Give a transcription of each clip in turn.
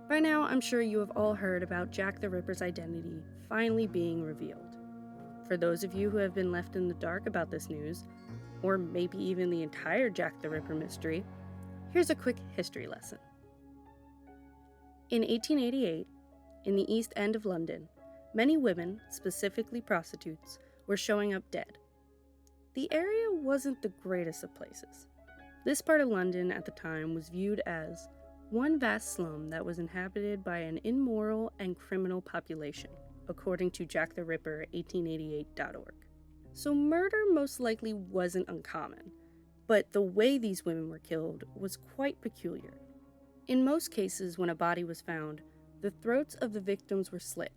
By now, I'm sure you have all heard about Jack the Ripper's identity finally being revealed. For those of you who have been left in the dark about this news, or maybe even the entire Jack the Ripper mystery, here's a quick history lesson. In 1888, in the East End of London, many women, specifically prostitutes, were showing up dead. The area wasn't the greatest of places. This part of London at the time was viewed as one vast slum that was inhabited by an immoral and criminal population, according to JackTheRipper1888.org. So murder most likely wasn't uncommon, but the way these women were killed was quite peculiar. In most cases, when a body was found, the throats of the victims were slit,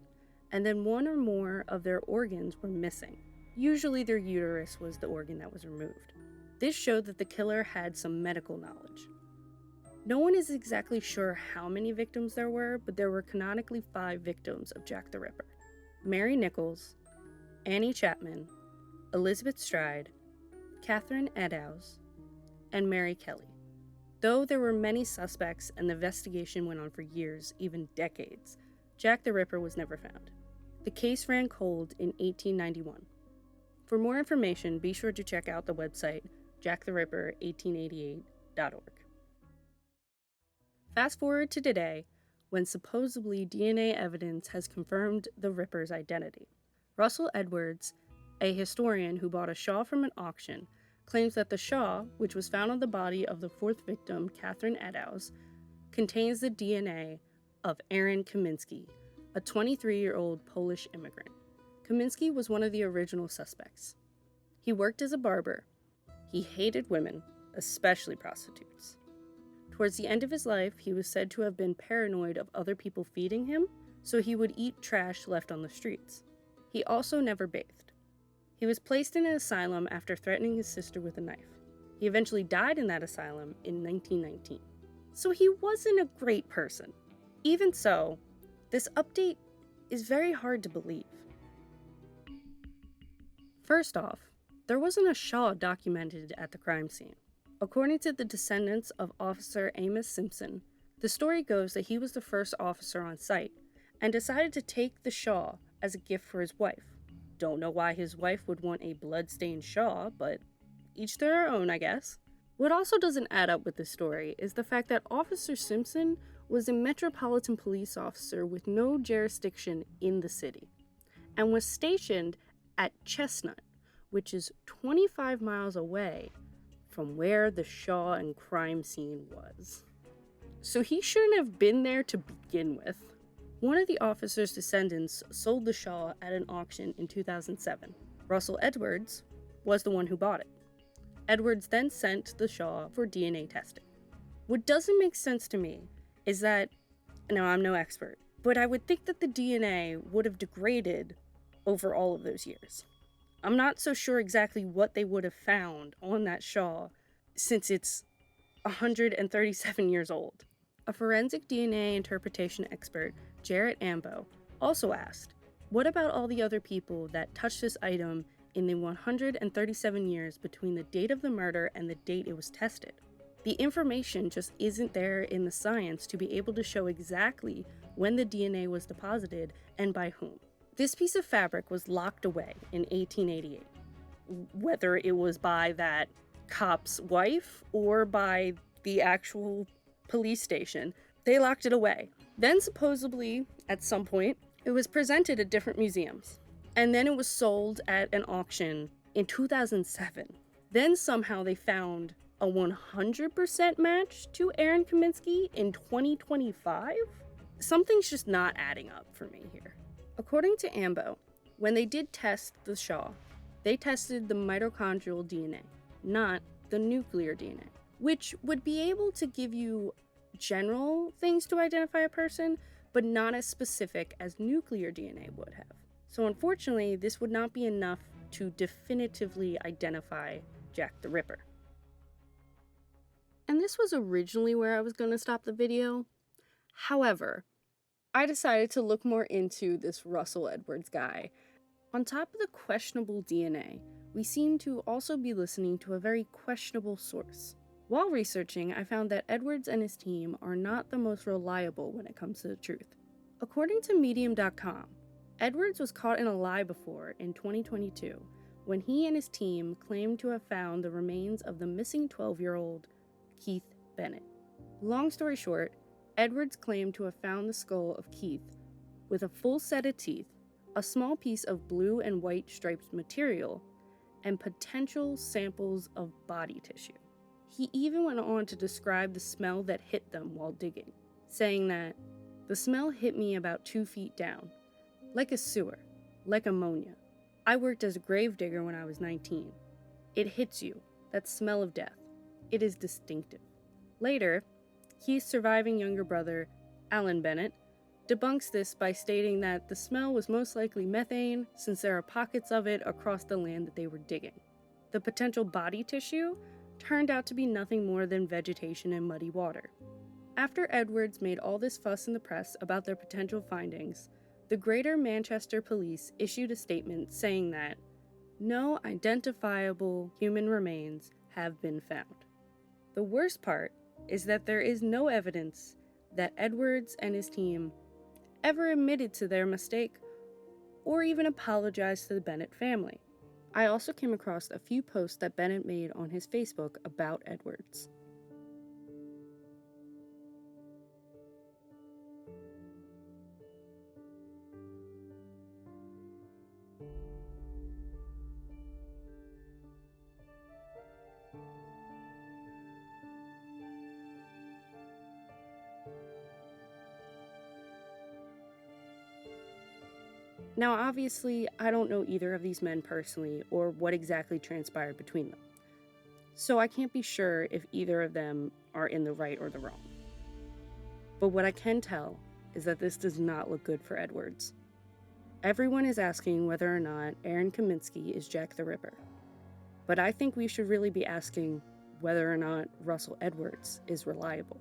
and then one or more of their organs were missing. Usually their uterus was the organ that was removed. This showed that the killer had some medical knowledge. No one is exactly sure how many victims there were, but there were canonically 5 victims of Jack the Ripper: Mary Nichols, Annie Chapman, Elizabeth Stride, Catherine Eddowes, and Mary Kelly. Though there were many suspects and the investigation went on for years, even decades, Jack the Ripper was never found. The case ran cold in 1891. For more information, be sure to check out the website JackTheRipper1888.org. Fast forward to today, when supposedly DNA evidence has confirmed the Ripper's identity. Russell Edwards, a historian who bought a shawl from an auction, claims that the shawl, which was found on the body of the 4th victim, Catherine Eddowes, contains the DNA of Aaron Kosminski, a 23-year-old Polish immigrant. Kosminski was one of the original suspects. He worked as a barber. He hated women, especially prostitutes. Towards the end of his life, he was said to have been paranoid of other people feeding him, so he would eat trash left on the streets. He also never bathed. He was placed in an asylum after threatening his sister with a knife. He eventually died in that asylum in 1919. So he wasn't a great person. Even so, this update is very hard to believe. First off, there wasn't a shawl documented at the crime scene. According to the descendants of Officer Amos Simpson, the story goes that he was the first officer on site and decided to take the shawl as a gift for his wife. Don't know why his wife would want a blood-stained shawl, but each their own, I guess. What also doesn't add up with this story is the fact that Officer Simpson was a metropolitan police officer with no jurisdiction in the city and was stationed at Chestnut, which is 25 miles away from where the Shaw and crime scene was. So he shouldn't have been there to begin with. One of the officer's descendants sold the Shaw at an auction in 2007. Russell Edwards was the one who bought it. Edwards then sent the Shaw for DNA testing. What doesn't make sense to me is that, now I'm no expert, but I would think that the DNA would have degraded over all of those years. I'm not so sure exactly what they would have found on that shawl since it's 137 years old. A forensic DNA interpretation expert, Jarrett Ambo, also asked, what about all the other people that touched this item in the 137 years between the date of the murder and the date it was tested? The information just isn't there in the science to be able to show exactly when the DNA was deposited and by whom. This piece of fabric was locked away in 1888, whether it was by that cop's wife or by the actual police station. They locked it away. Then supposedly, at some point, it was presented at different museums. And then it was sold at an auction in 2007. Then somehow they found a 100% match to Aaron Kosminski in 2025? Something's just not adding up for me here. According to Ambo, when they did test the Shaw, they tested the mitochondrial DNA, not the nuclear DNA, which would be able to give you general things to identify a person, but not as specific as nuclear DNA would have. So unfortunately, this would not be enough to definitively identify Jack the Ripper. And this was originally where I was going to stop the video. However, I decided to look more into this Russell Edwards guy. On top of the questionable DNA, we seem to also be listening to a very questionable source. While researching, I found that Edwards and his team are not the most reliable when it comes to the truth. According to Medium.com, Edwards was caught in a lie before in 2022 when he and his team claimed to have found the remains of the missing 12-year-old Keith Bennett. Long story short, Edwards claimed to have found the skull of Keith with a full set of teeth, a small piece of blue and white striped material, and potential samples of body tissue. He even went on to describe the smell that hit them while digging, saying that, "The smell hit me about 2 feet down, like a sewer, like ammonia. I worked as a gravedigger when I was 19. It hits you, that smell of death. It is distinctive." Later, Keith's surviving younger brother, Alan Bennett, debunks this by stating that the smell was most likely methane since there are pockets of it across the land that they were digging. The potential body tissue turned out to be nothing more than vegetation and muddy water. After Edwards made all this fuss in the press about their potential findings, the Greater Manchester Police issued a statement saying that no identifiable human remains have been found. The worst part is that there is no evidence that Edwards and his team ever admitted to their mistake or even apologized to the Bennett family. I also came across a few posts that Bennett made on his Facebook about Edwards. Now, obviously, I don't know either of these men personally or what exactly transpired between them, so I can't be sure if either of them are in the right or the wrong. But what I can tell is that this does not look good for Edwards. Everyone is asking whether or not Aaron Kosminski is Jack the Ripper, but I think we should really be asking whether or not Russell Edwards is reliable.